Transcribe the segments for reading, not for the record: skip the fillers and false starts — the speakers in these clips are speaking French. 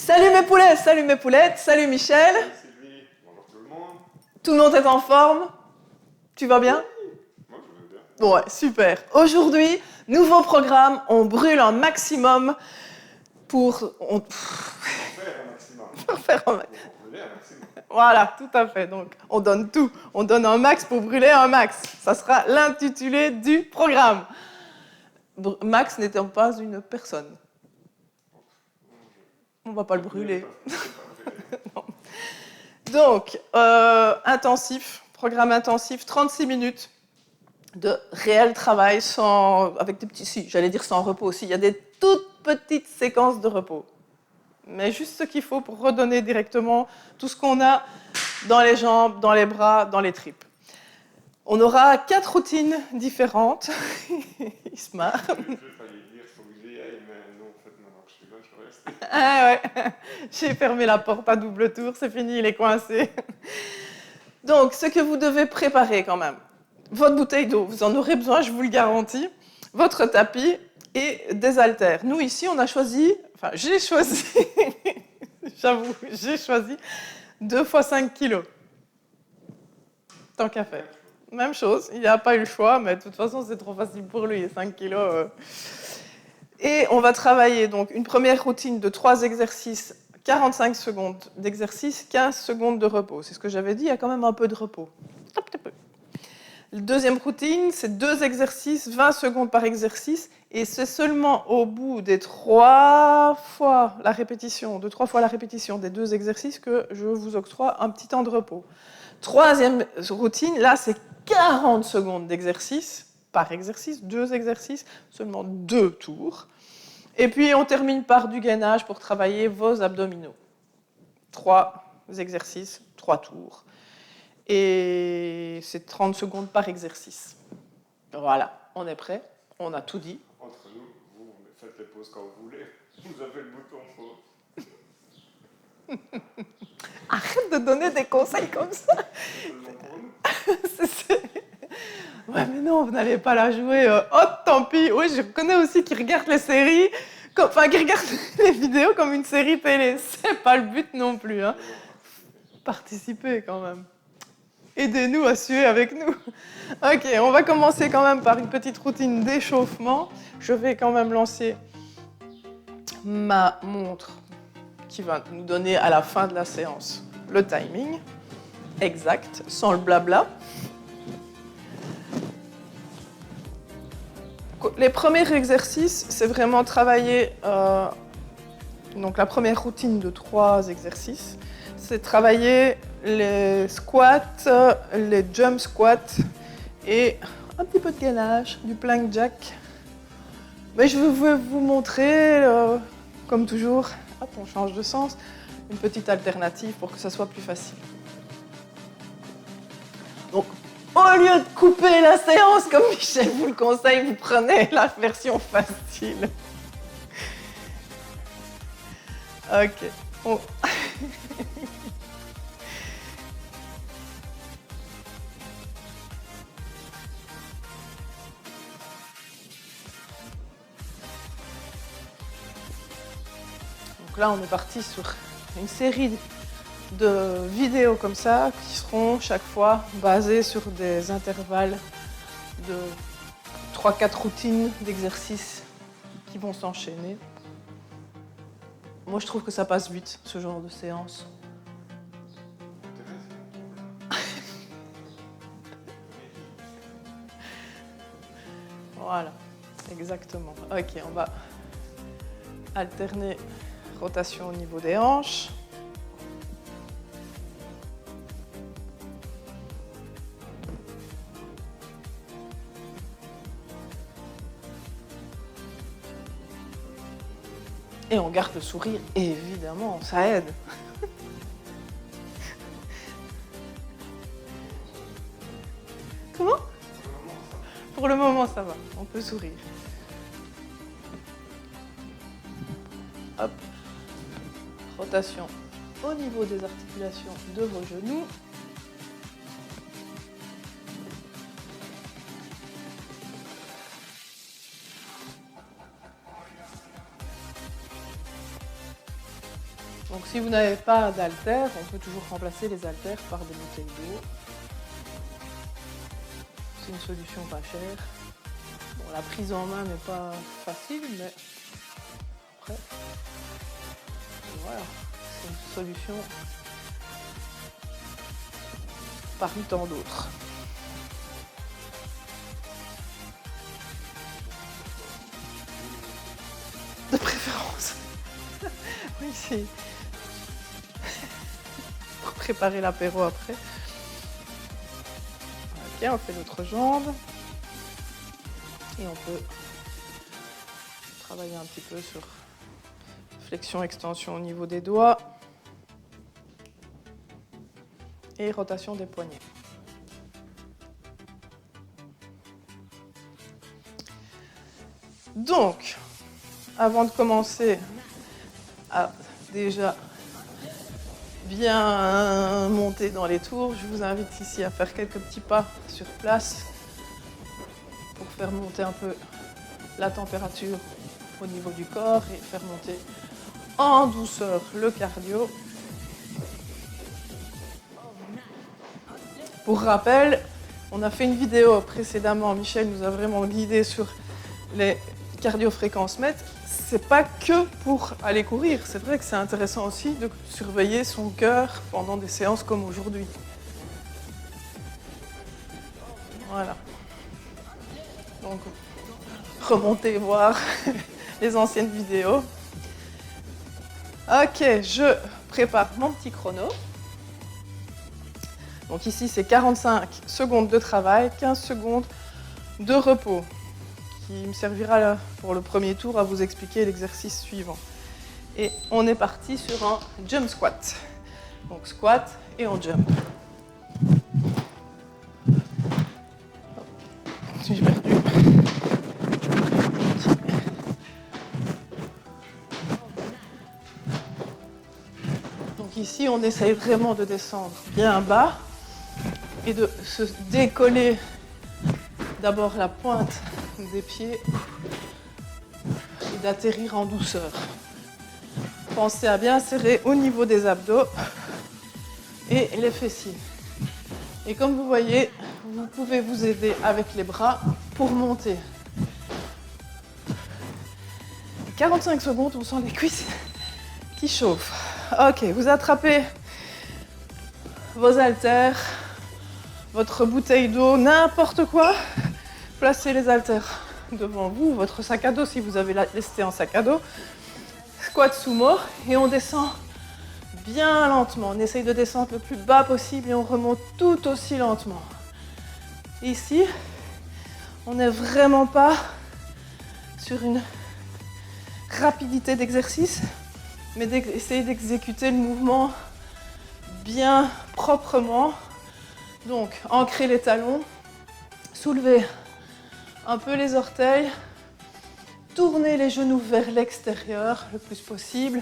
Salut mes poulettes, salut Michel. Salut Sylvie, bonjour tout le monde. Tout le monde est en forme? Tu vas bien? Moi je vais bien. Ouais, super. Aujourd'hui, nouveau programme, on brûle un maximum pour... Faire un maximum. faire un... Pour brûler un maximum. Voilà, tout à fait. Donc, on donne tout. On donne un max pour brûler un max. Ça sera l'intitulé du programme. Max n'étant pas une personne. On va pas le brûler. Non. Donc, intensif, programme intensif, 36 minutes de réel travail avec des petits, j'allais dire sans repos aussi. Il y a des toutes petites séquences de repos. Mais juste ce qu'il faut pour redonner directement tout ce qu'on a dans les jambes, dans les bras, dans les tripes. On aura 4 routines différentes. Il se marre. J'ai failli dire faut que j'y aille, mais non, en fait, maintenant que je suis là, je reste. Ah ouais, j'ai fermé la porte à double tour, c'est fini, il est coincé. Donc, ce que vous devez préparer quand même, votre bouteille d'eau, vous en aurez besoin, je vous le garantis, votre tapis et des haltères. Nous, ici, on a choisi, enfin, j'ai choisi, j'avoue, j'ai choisi 2 x 5 kilos. Tant qu'à faire. Même chose, il n'y a pas eu le choix, mais de toute façon, c'est trop facile pour lui, 5 kilos. Et on va travailler donc une première routine de 3 exercices, 45 secondes d'exercice, 15 secondes de repos. C'est ce que j'avais dit, il y a quand même un peu de repos. Un petit peu. La deuxième routine, c'est 2 exercices, 20 secondes par exercice, et c'est seulement au bout des 3 fois la répétition des 2 exercices que je vous octroie un petit temps de repos. Troisième routine, là, c'est 40 secondes d'exercice par exercice, 2 exercices, seulement 2 tours. Et puis, on termine par du gainage pour travailler vos abdominaux. 3 exercices, 3 tours. Et c'est 30 secondes par exercice. Voilà, on est prêt, on a tout dit. Entre nous, vous faites les pauses quand vous voulez. Vous avez le bouton pause. Arrête de donner des conseils comme ça. Seulement pour nous. Ouais, mais non, vous n'allez pas la jouer. Oh, tant pis. Oui, je connais aussi qui regardent les séries, qui regardent les vidéos comme une série télé. C'est pas le but non plus. Hein. Participez quand même. Aidez-nous à suer avec nous. Ok, on va commencer quand même par une petite routine d'échauffement. Je vais quand même lancer ma montre qui va nous donner à la fin de la séance le timing exact, sans le blabla. Les premiers exercices, c'est vraiment travailler, donc la première routine de 3 exercices, c'est travailler les squats, les jump squats et un petit peu de gainage, du plank jack. Mais je vais vous montrer, comme toujours, hop, on change de sens, une petite alternative pour que ça soit plus facile. Donc, au lieu de couper la séance comme Michel vous le conseille, vous prenez la version facile. Ok. Oh. Donc là, on est parti sur une série de vidéos comme ça qui seront chaque fois basées sur des intervalles de 3-4 routines d'exercices qui vont s'enchaîner. Moi, je trouve que ça passe vite, ce genre de séance. Voilà, exactement. Ok, on va alterner rotation au niveau des hanches. Et on garde le sourire, évidemment, ça aide. Comment ? Pour le moment, ça va. On peut sourire. Hop. Rotation au niveau des articulations de vos genoux. Donc si vous n'avez pas d'haltères, on peut toujours remplacer les haltères par des bouteilles d'eau. C'est une solution pas chère. Bon, la prise en main n'est pas facile, mais après, voilà, c'est une solution parmi tant d'autres. De préférence. Oui, c'est pour préparer l'apéro après. Ok, on fait l'autre jambe. Et on peut travailler un petit peu sur flexion-extension au niveau des doigts. Et rotation des poignets. Donc, avant de commencer à déjà bien monter dans les tours, je vous invite ici à faire quelques petits pas sur place pour faire monter un peu la température au niveau du corps et faire monter en douceur le cardio. Pour rappel, on a fait une vidéo précédemment, Michel nous a vraiment guidé sur les cardio-fréquences mètres. C'est pas que pour aller courir, c'est vrai que c'est intéressant aussi de surveiller son cœur pendant des séances comme aujourd'hui. Voilà. Donc, remontez voir les anciennes vidéos. Ok, je prépare mon petit chrono. Donc ici, c'est 45 secondes de travail, 15 secondes de repos, qui me servira pour le premier tour à vous expliquer l'exercice suivant. Et on est parti sur un jump squat. Donc squat et on jump. J'ai perdu. Donc ici, on essaye vraiment de descendre bien bas et de se décoller d'abord la pointe des pieds et d'atterrir en douceur. Pensez à bien serrer au niveau des abdos et les fessiers. Et comme vous voyez, vous pouvez vous aider avec les bras pour monter. 45 secondes, on sent les cuisses qui chauffent. Ok, vous attrapez vos haltères, votre bouteille d'eau, n'importe quoi. Placez les haltères devant vous, votre sac à dos si vous avez lesté en sac à dos. Squat sumo et on descend bien lentement. On essaye de descendre le plus bas possible et on remonte tout aussi lentement. Ici, on n'est vraiment pas sur une rapidité d'exercice, mais d'essayer d'exécuter le mouvement bien proprement. Donc, ancrer les talons, soulever un peu les orteils, tourner les genoux vers l'extérieur le plus possible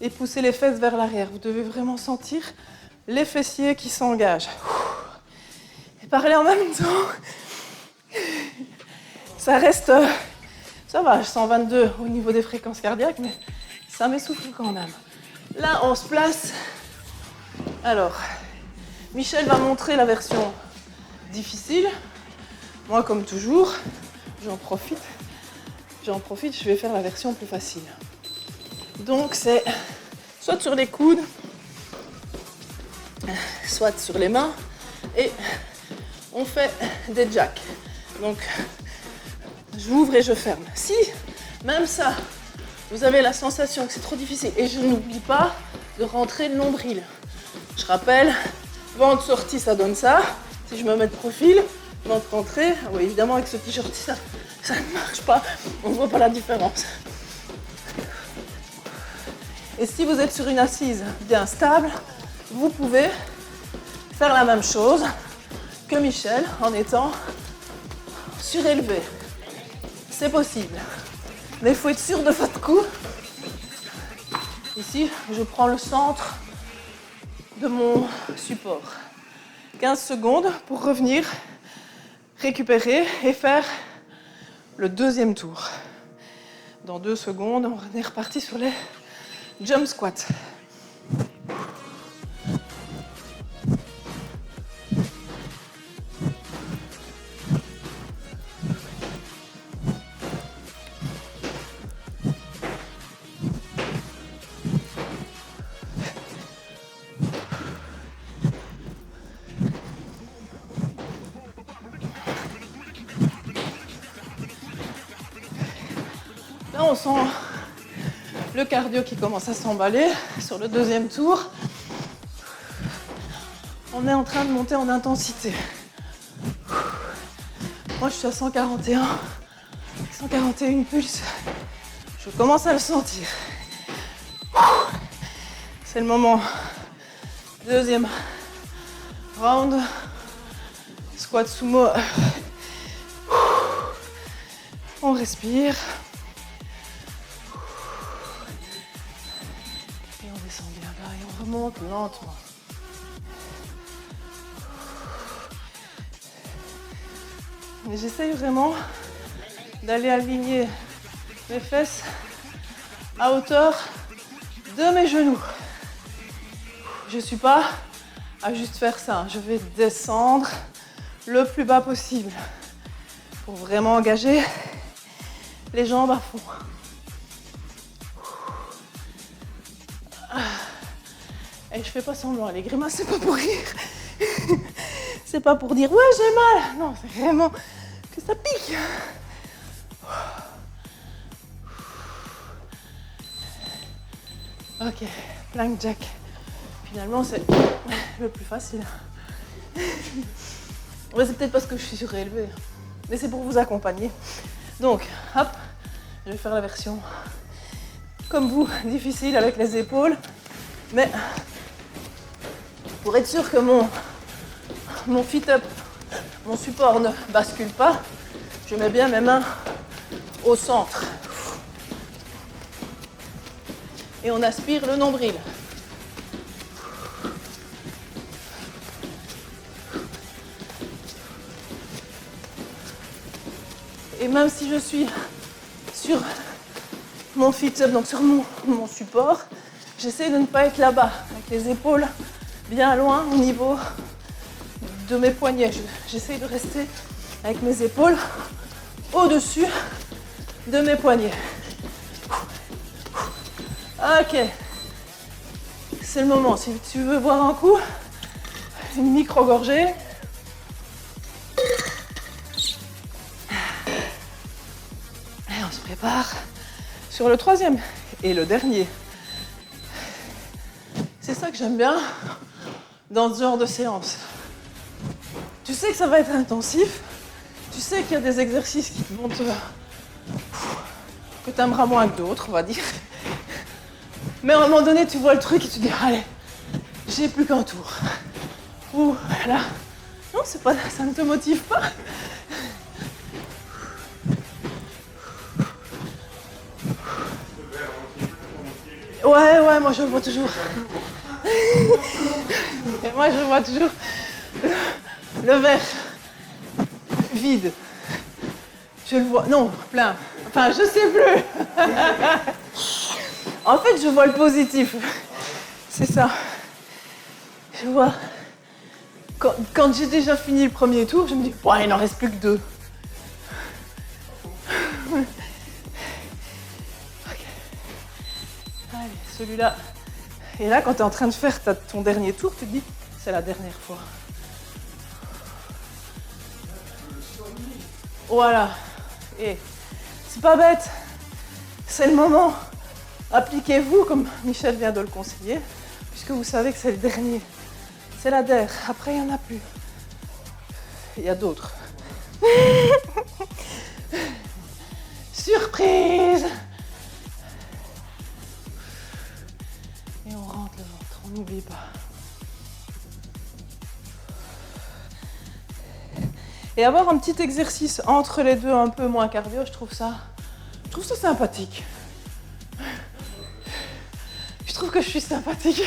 et pousser les fesses vers l'arrière. Vous devez vraiment sentir les fessiers qui s'engagent. Et parler en même temps. Ça reste... Ça va, 122 au niveau des fréquences cardiaques, mais ça m'essouffle quand même. Là, on se place. Alors, Michel va montrer la version difficile. Moi, comme toujours, j'en profite, je vais faire la version plus facile. Donc, c'est soit sur les coudes, soit sur les mains, et on fait des jacks. Donc, j'ouvre et je ferme. Si, même ça, vous avez la sensation que c'est trop difficile, et je n'oublie pas de rentrer le nombril. Je rappelle, ventre sorti, ça donne ça. Si je me mets de profil, ventre rentré, oui, évidemment, avec ce t-shirt, ça ne marche pas. On ne voit pas la différence. Et si vous êtes sur une assise bien stable, vous pouvez faire la même chose que Michel en étant surélevé. C'est possible. Mais il faut être sûr de votre cou. Ici, je prends le centre de mon support. 15 secondes pour revenir, récupérer et faire le deuxième tour. Dans 2 secondes, on est reparti sur les Jump squat. Là, on sent le cardio qui commence à s'emballer sur le deuxième tour. On est en train de monter en intensité. Moi, je suis à 141 pulses. Je commence à le sentir. C'est le moment. Deuxième round. Squat sumo. On respire. Et on descend bien bas et on remonte lentement. Et j'essaye vraiment d'aller aligner mes fesses à hauteur de mes genoux. Je ne suis pas à juste faire ça. Je vais descendre le plus bas possible pour vraiment engager les jambes à fond. Et je fais pas semblant, les grimaces, c'est pas pour rire. C'est pas pour dire ouais j'ai mal. Non, c'est vraiment que ça pique. Ok, plank jack. Finalement, c'est le plus facile. Ouais, c'est peut-être parce que je suis surélevée. Mais c'est pour vous accompagner. Donc, hop, je vais faire la version comme vous, difficile avec les épaules. Mais pour être sûr que mon fit-up, mon support ne bascule pas, je mets bien mes mains au centre. Et on aspire le nombril. Et même si je suis sur mon fit-up, donc sur mon support, j'essaie de ne pas être là-bas, avec les épaules bien loin au niveau de mes poignets. J'essaie de rester avec mes épaules au-dessus de mes poignets. Ok, c'est le moment. Si tu veux boire un coup, une micro-gorgée. Et on se prépare sur le troisième et le dernier. C'est ça que j'aime bien dans ce genre de séance. Tu sais que ça va être intensif, tu sais qu'il y a des exercices qui vont que tu aimeras moins que d'autres, on va dire. Mais à un moment donné, tu vois le truc et tu dis, allez, j'ai plus qu'un tour. Ou là, non, c'est pas, ça ne te motive pas. Ouais, moi je le vois toujours. Et moi je vois toujours le verre vide. Je le vois, non, plein. Enfin, je sais plus. En fait, je vois le positif. C'est ça. Je vois. Quand j'ai déjà fini le premier tour, je me dis, ouais, il n'en reste plus que 2. Okay. Allez, celui-là. Et là, quand tu es en train de faire ton dernier tour, tu te dis, c'est la dernière fois. Voilà. Et c'est pas bête. C'est le moment. Appliquez-vous, comme Michel vient de le conseiller, puisque vous savez que c'est le dernier. C'est la der. Après, il n'y en a plus. Il y a d'autres. Surprise! Et on rentre le ventre, on n'oublie pas. Et avoir un petit exercice entre les deux, un peu moins cardio, je trouve ça sympathique. Je trouve que je suis sympathique.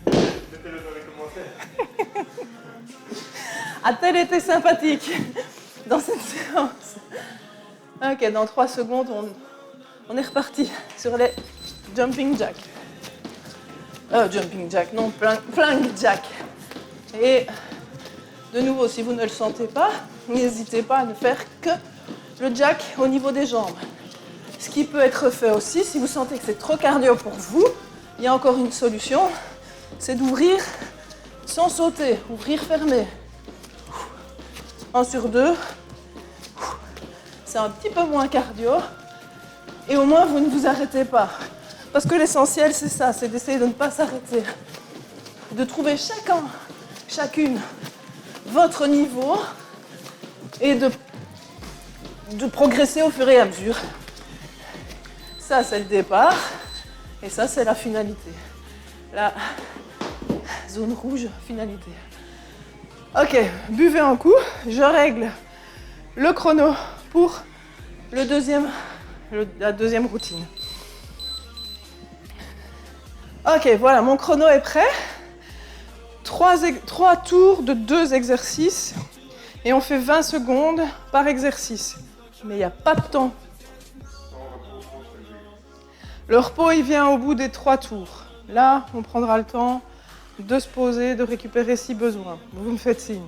Mettez-le dans les commentaires. A-t-elle été sympathique dans cette séance? Ok, dans 3 secondes, On est reparti sur les jumping jack. Jumping jack, non, plank jack. Et de nouveau, si vous ne le sentez pas, n'hésitez pas à ne faire que le jack au niveau des jambes. Ce qui peut être fait aussi, si vous sentez que c'est trop cardio pour vous, il y a encore une solution, c'est d'ouvrir sans sauter, ouvrir, fermer. 1 sur 2. C'est un petit peu moins cardio. Et au moins, vous ne vous arrêtez pas. Parce que l'essentiel, c'est ça, c'est d'essayer de ne pas s'arrêter. De trouver chacune, votre niveau et de progresser au fur et à mesure. Ça, c'est le départ. Et ça, c'est la finalité. La zone rouge, finalité. Ok, buvez un coup. Je règle le chrono pour la deuxième routine. Ok, voilà, mon chrono est prêt. 3 tours de 2 exercices. Et on fait 20 secondes par exercice. Mais il n'y a pas de temps. Le repos, il vient au bout des 3 tours. Là, on prendra le temps de se poser, de récupérer si besoin. Vous me faites signe.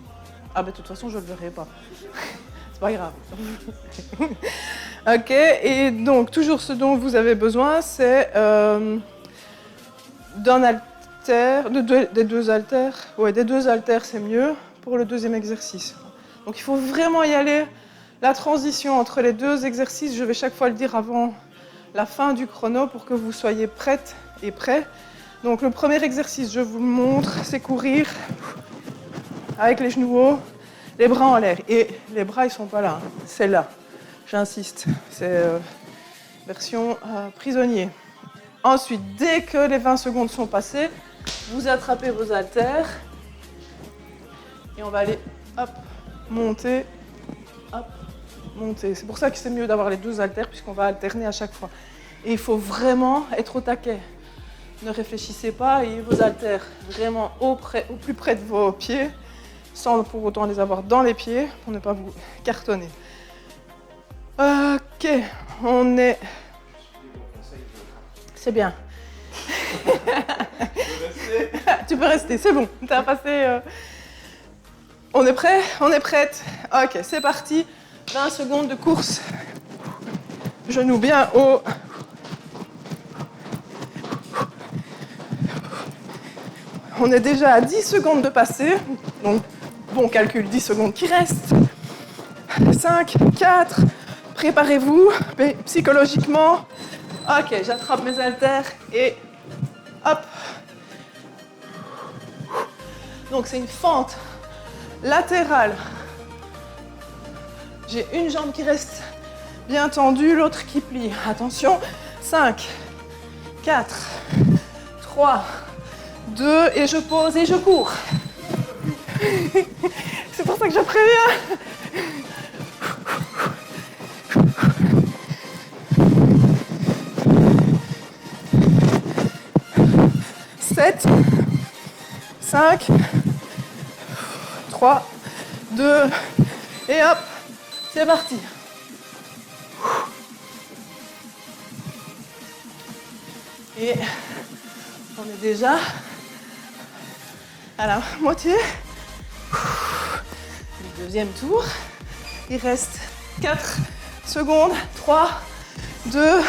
Ah ben de toute façon, je ne le verrai pas. C'est pas grave. Ok, et donc toujours ce dont vous avez besoin, c'est d'un haltère, des 2 haltères. Ouais, des 2 haltères, c'est mieux pour le deuxième exercice. Donc il faut vraiment y aller. La transition entre les 2 exercices, je vais chaque fois le dire avant la fin du chrono pour que vous soyez prêtes et prêts. Donc le premier exercice, je vous le montre, c'est courir avec les genoux hauts, les bras en l'air. Et les bras, ils ne sont pas là, hein. C'est là, j'insiste. C'est version prisonnier. Ensuite, dès que les 20 secondes sont passées, vous attrapez vos haltères et on va aller, hop, monter, hop, monter. C'est pour ça que c'est mieux d'avoir les 2 haltères puisqu'on va alterner à chaque fois. Et il faut vraiment être au taquet. Ne réfléchissez pas, ayez vos haltères vraiment au plus près de vos pieds, sans pour autant les avoir dans les pieds, pour ne pas vous cartonner. Ok, on est... C'est bien. Tu peux rester, c'est bon. Tu as passé... On est prêt? On est prête? Ok, c'est parti. 20 secondes de course. Genoux bien haut. On est déjà à 10 secondes de passer. Donc, bon calcul, 10 secondes qui restent. 5, 4, préparez-vous psychologiquement. Ok, j'attrape mes haltères et hop. Donc c'est une fente latérale. J'ai une jambe qui reste bien tendue, l'autre qui plie. Attention, 5, 4, 3, 2, et je pose et je cours. C'est pour ça que je préviens. 7, 5, 3, 2, et hop, c'est parti. Et on est déjà à la moitié du deuxième tour. Il reste 4 secondes, 3, 2,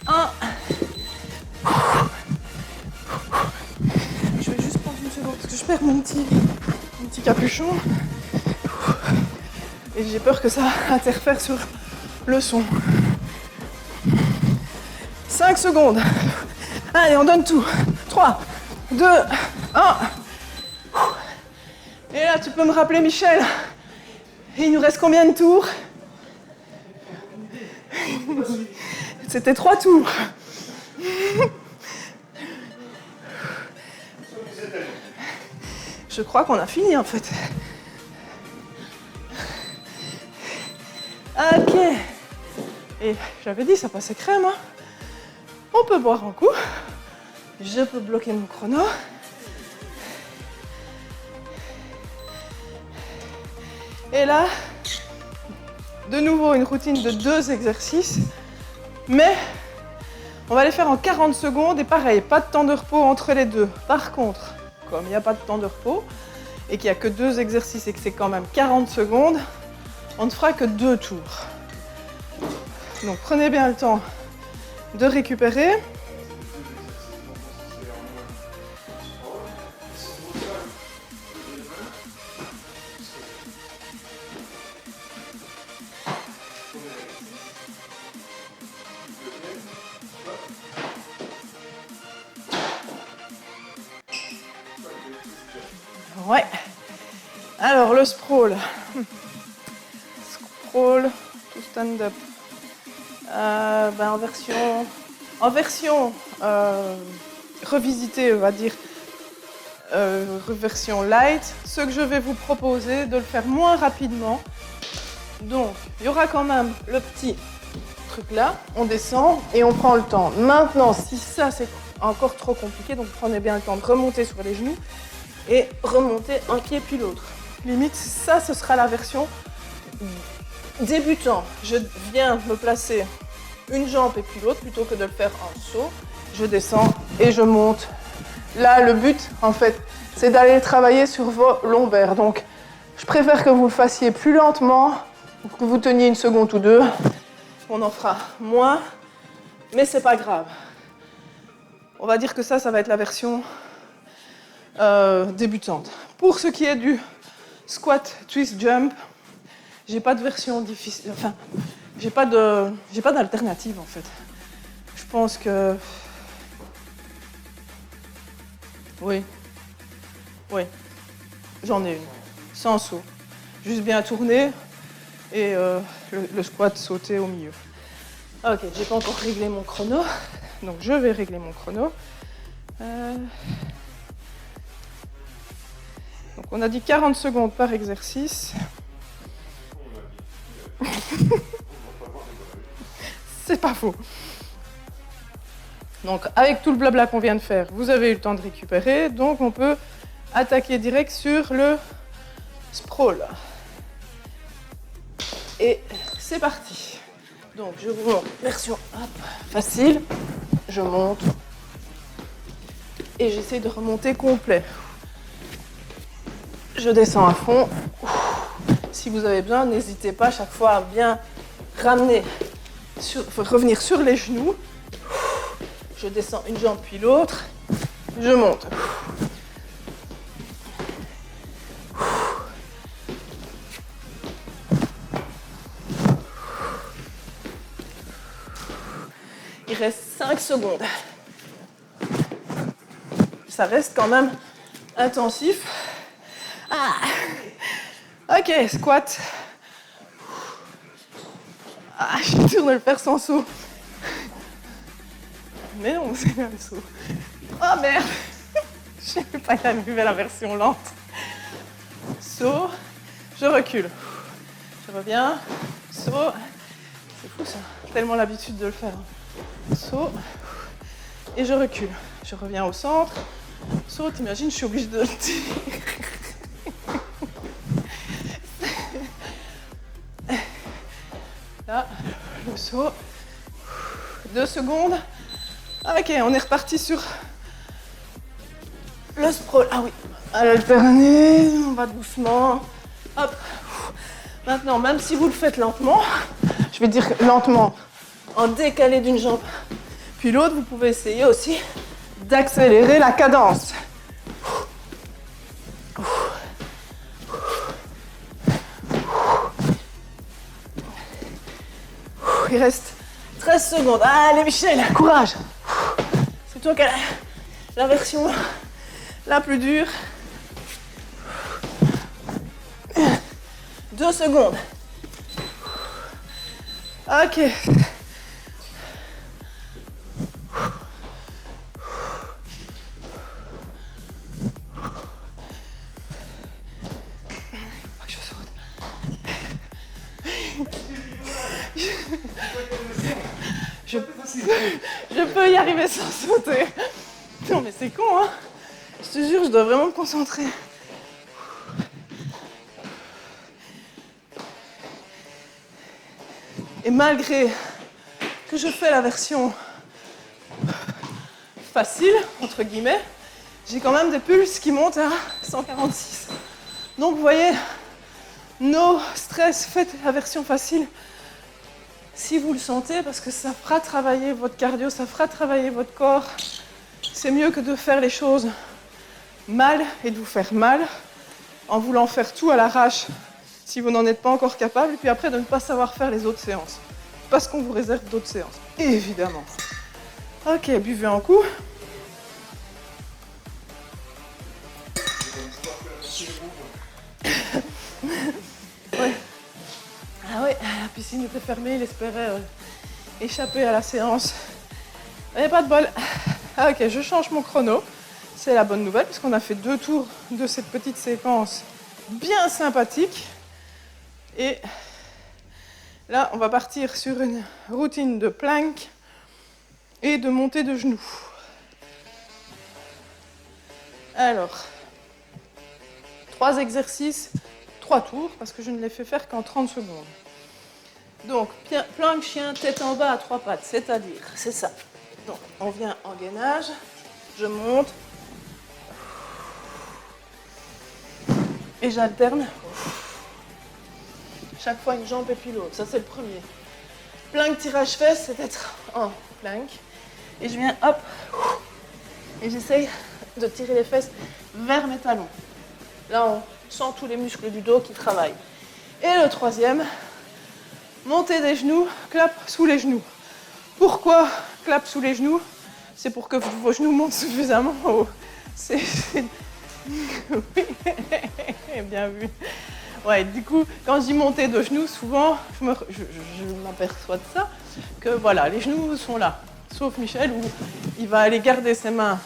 1. Je vais juste prendre une seconde parce que je perds mon petit capuchon. Et j'ai peur que ça interfère sur le son. 5 secondes. Allez, on donne tout. 3, 2, 1. Et là, tu peux me rappeler, Michel, il nous reste combien de tours? C'était 3 tours. Je crois qu'on a fini en fait. Ok. Et j'avais dit, ça passait crème. Hein. On peut boire un coup. Je peux bloquer mon chrono. Et là, de nouveau une routine de 2 exercices. Mais on va les faire en 40 secondes et pareil, pas de temps de repos entre les deux. Par contre, comme il n'y a pas de temps de repos et qu'il n'y a que 2 exercices et que c'est quand même 40 secondes, on ne fera que 2 tours. Donc prenez bien le temps de récupérer. Ouais. Alors le sprawl. Sprawl to stand up. En version revisitée, on va dire, version light, ce que je vais vous proposer de le faire moins rapidement. Donc, il y aura quand même le petit truc là, on descend et on prend le temps. Maintenant, si ça c'est encore trop compliqué, donc prenez bien le temps de remonter sur les genoux et remonter un pied puis l'autre. Limite, ça ce sera la version débutant. Je viens me placer une jambe et puis l'autre plutôt que de le faire en saut. Je descends et je monte. Là, le but, en fait, c'est d'aller travailler sur vos lombaires. Donc, je préfère que vous le fassiez plus lentement, que vous teniez une seconde ou deux. On en fera moins, mais c'est pas grave. On va dire que ça va être la version débutante. Pour ce qui est du squat, twist, jump, j'ai pas de version difficile. Enfin, j'ai pas d'alternative en fait. Je pense que oui, j'en ai une, sans saut, juste bien tourner et le squat sauter au milieu. Ok, j'ai pas encore réglé mon chrono, donc je vais régler mon chrono. Donc on a dit 40 secondes par exercice. C'est pas faux. Donc avec tout le blabla qu'on vient de faire, vous avez eu le temps de récupérer, donc on peut attaquer direct sur le sprawl. Et c'est parti. Donc je vous montre version facile, je monte et j'essaie de remonter complet. Je descends à fond. Si vous avez besoin, n'hésitez pas à chaque fois à bien ramener, revenir sur les genoux. Je descends une jambe puis l'autre. Je monte. Il reste 5 secondes. Ça reste quand même intensif. Ok, squat. Je suis sûre de le faire sans saut. Mais non, c'est bien le saut. Oh merde. Je n'ai pas arrivé à la version lente. Saut, je recule. Je reviens, saut. C'est fou ça, tellement l'habitude de le faire. Saut, et je recule. Je reviens au centre. Saut, t'imagines, je suis obligée de le tirer. Là, le saut. 2 secondes. Ok, on est reparti sur le sprawl. Ah oui, à l'alterner, on va doucement. Hop. Maintenant, même si vous le faites lentement, je vais dire lentement, en décalé d'une jambe, puis l'autre, vous pouvez essayer aussi d'accélérer la cadence. Il reste 13 secondes. Allez Michel, courage. C'est toi qui as la version la plus dure. 2 secondes. Ok. Je peux y arriver sans sauter. Non mais c'est con, hein. Je te jure, je dois vraiment me concentrer. Et malgré que je fais la version facile, entre guillemets, j'ai quand même des pulses qui montent à 146. Donc vous voyez, no stress, faites la version facile si vous le sentez, parce que ça fera travailler votre cardio, ça fera travailler votre corps. C'est mieux que de faire les choses mal et de vous faire mal en voulant faire tout à l'arrache si vous n'en êtes pas encore capable, et puis après de ne pas savoir faire les autres séances, parce qu'on vous réserve d'autres séances, évidemment. Ok, buvez un coup. Ouais. Ah ouais, la piscine était fermée, il espérait échapper à la séance. Il n'y a pas de bol. Ah ok, je change mon chrono. C'est la bonne nouvelle, puisqu'on a fait 2 tours de cette petite séquence bien sympathique. Et là, on va partir sur une routine de plank et de montée de genoux. Alors, 3 exercices, 3 tours, parce que je ne les fais faire qu'en 30 secondes. Donc, plank chien, tête en bas à 3 pattes, c'est-à-dire, c'est ça. Donc, on vient en gainage, je monte, et j'alterne. Chaque fois une jambe et puis l'autre, ça c'est le premier. Plank tirage fesse, c'est être en plank. Et je viens, hop, et j'essaye de tirer les fesses vers mes talons. Là, on sent tous les muscles du dos qui travaillent. Et le troisième, montée des genoux, clap sous les genoux. Pourquoi clap sous les genoux? C'est pour que vos genoux montent suffisamment haut. C'est... Oui, bien vu. Ouais, du coup, quand je dis montée de genoux, souvent, je m'aperçois de ça, que voilà, les genoux sont là. Sauf Michel, où il va aller garder ses mains.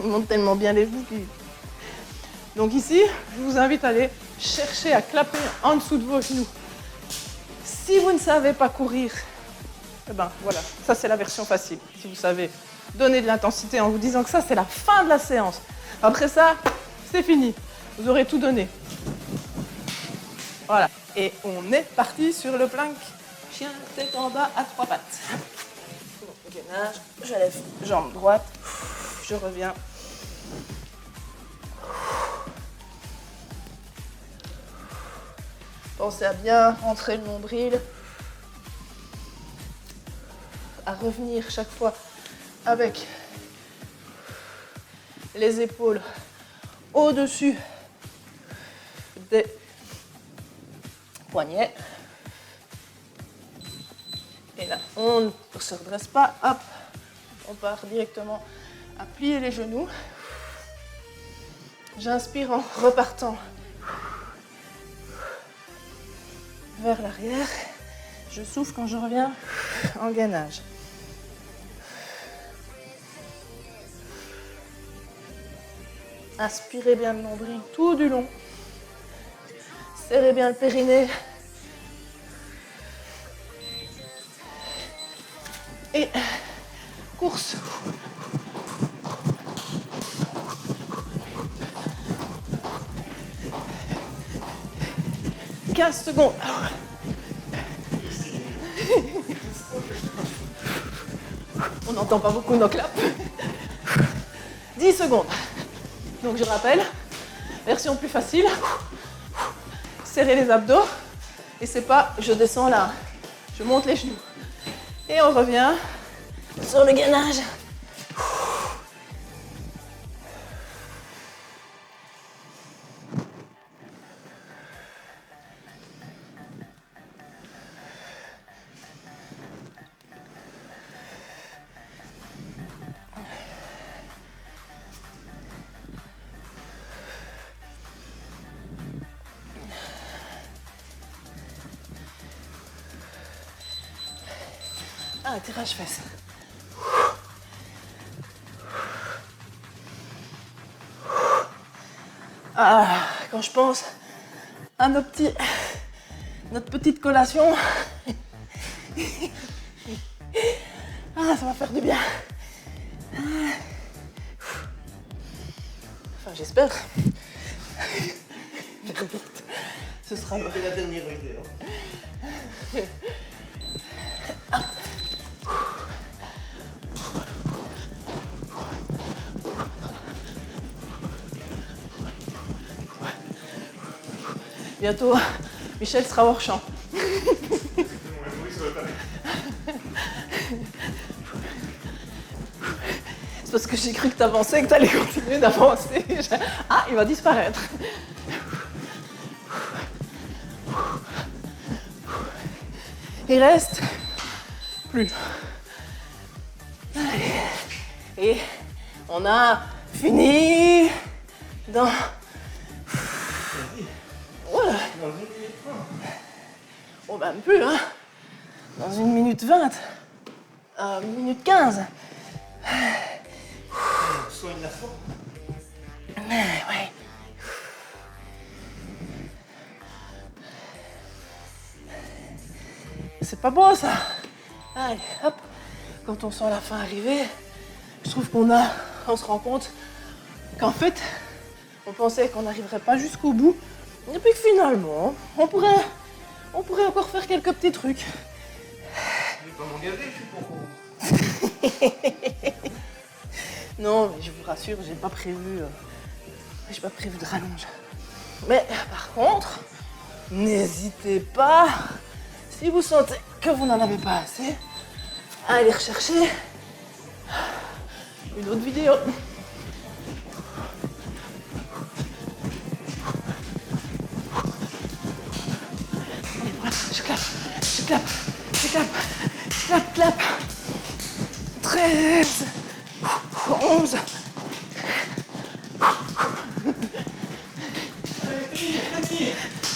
Il monte tellement bien les genoux. Donc ici, je vous invite à aller chercher à clapper en dessous de vos genoux. Si vous ne savez pas courir, eh ben voilà, ça c'est la version facile. Si vous savez donner de l'intensité en vous disant que ça c'est la fin de la séance. Après ça, c'est fini. Vous aurez tout donné. Voilà. Et on est parti sur le plank chien tête en bas à 3 pattes. Donc, gainage, je lève jambe droite, je reviens. Pensez à bien rentrer le nombril, à revenir chaque fois avec les épaules au-dessus des poignets. Et là, on ne se redresse pas, hop, on part directement à plier les genoux. J'inspire en repartant vers l'arrière. Je souffle quand je reviens en gainage. Aspirez bien le nombril tout du long. Serrez bien le périnée. Et course. « 15 secondes. » On n'entend pas beaucoup nos claps. 10 secondes. Donc je rappelle, version plus facile. Serrez les abdos. Et c'est pas je descends là. Je monte les genoux. Et on revient sur le gainage. Ah, tirage fesse. Ah, quand je pense à notre petite collation, ah, ça va faire du bien. Enfin, j'espère. Ce sera C'était la dernière idée. Bientôt, Michel sera hors champ. C'est parce que j'ai cru que tu avançais et que tu allais continuer d'avancer. Ah, il va disparaître. Il reste plus. Et on a fini dans... Voilà. Oh, même plus, hein. Dans 1 minute 20. 1 minute 15. Soigne la forme. Ouais. C'est pas beau, ça. Allez, hop. Quand on sent la fin arriver, je trouve on se rend compte qu'en fait, on pensait qu'on n'arriverait pas jusqu'au bout. Et puis finalement, on pourrait encore faire quelques petits trucs. Je vais pas m'engager, je suis pour vous. Non, mais je vous rassure, j'ai pas prévu de rallonge. Mais par contre, n'hésitez pas, si vous sentez que vous n'en avez pas assez, à aller rechercher une autre vidéo. Allez, voilà, je clappe. 13, 11.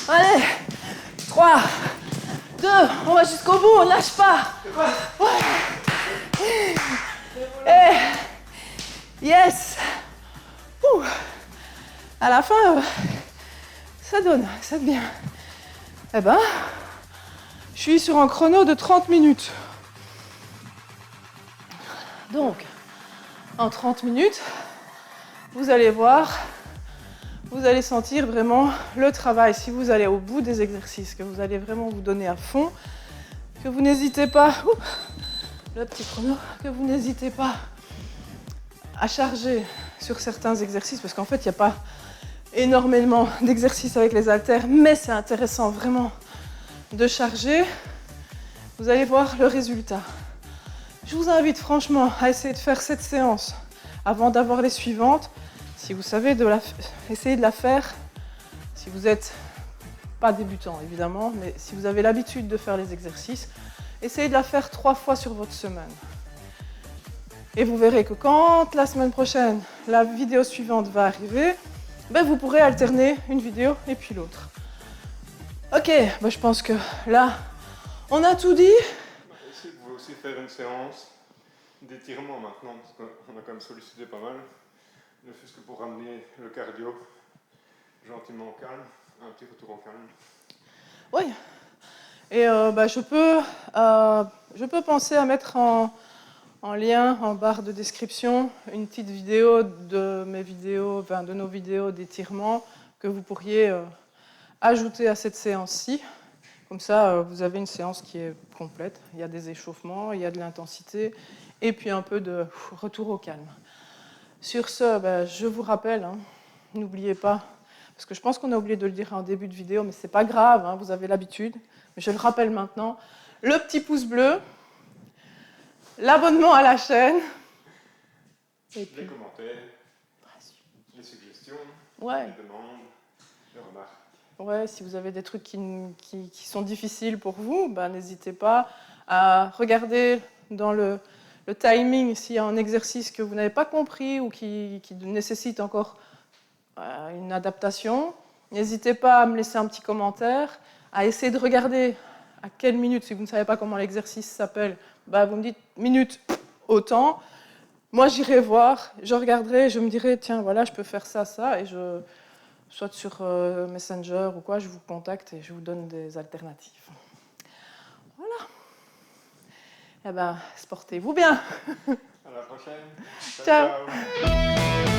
Allez, 3, 2, on va jusqu'au bout, on lâche pas. Ouais. Yes. Ouh. À la fin, ça donne bien. Eh ben, je suis sur un chrono de 30 minutes. Donc, en 30 minutes, vous allez voir, vous allez sentir vraiment le travail. Si vous allez au bout des exercices, que vous allez vraiment vous donner à fond, que vous n'hésitez pas, le petit chrono, que vous n'hésitez pas à charger sur certains exercices, parce qu'en fait, il n'y a pas énormément d'exercices avec les haltères, mais c'est intéressant vraiment de charger. Vous allez voir le résultat. Je vous invite franchement à essayer de faire cette séance avant d'avoir les suivantes. Si vous savez, essayez de la faire, si vous n'êtes pas débutant évidemment, mais si vous avez l'habitude de faire les exercices, essayez de la faire 3 fois sur votre semaine. Et vous verrez que quand la semaine prochaine, la vidéo suivante va arriver, vous pourrez alterner une vidéo et puis l'autre. Ok, je pense que là, on a tout dit. Vous pouvez aussi faire une séance d'étirement maintenant, parce qu'on a quand même sollicité pas mal. Ne fût-ce que pour ramener le cardio gentiment au calme, un petit retour au calme. Oui. Et je peux penser à mettre en lien, en barre de description, une petite vidéo de nos vidéos d'étirement que vous pourriez ajouter à cette séance-ci. Comme ça, vous avez une séance qui est complète. Il y a des échauffements, il y a de l'intensité, et puis un peu de retour au calme. Sur ce, je vous rappelle, n'oubliez pas, parce que je pense qu'on a oublié de le dire en début de vidéo, mais c'est pas grave, vous avez l'habitude, mais je le rappelle maintenant, le petit pouce bleu, l'abonnement à la chaîne, et puis, les commentaires, les suggestions, les demandes, les remarques. Ouais, si vous avez des trucs qui sont difficiles pour vous, n'hésitez pas à regarder dans le timing s'il y a un exercice que vous n'avez pas compris ou qui nécessite encore une adaptation. N'hésitez pas à me laisser un petit commentaire, à essayer de regarder à quelle minute, si vous ne savez pas comment l'exercice s'appelle, vous me dites minute, autant. Moi, j'irai voir, je regarderai, je me dirai, tiens, voilà, je peux faire ça, et soit sur Messenger ou quoi, je vous contacte et je vous donne des alternatives. Voilà. Sportez-vous bien. À la prochaine. Ciao. Ciao.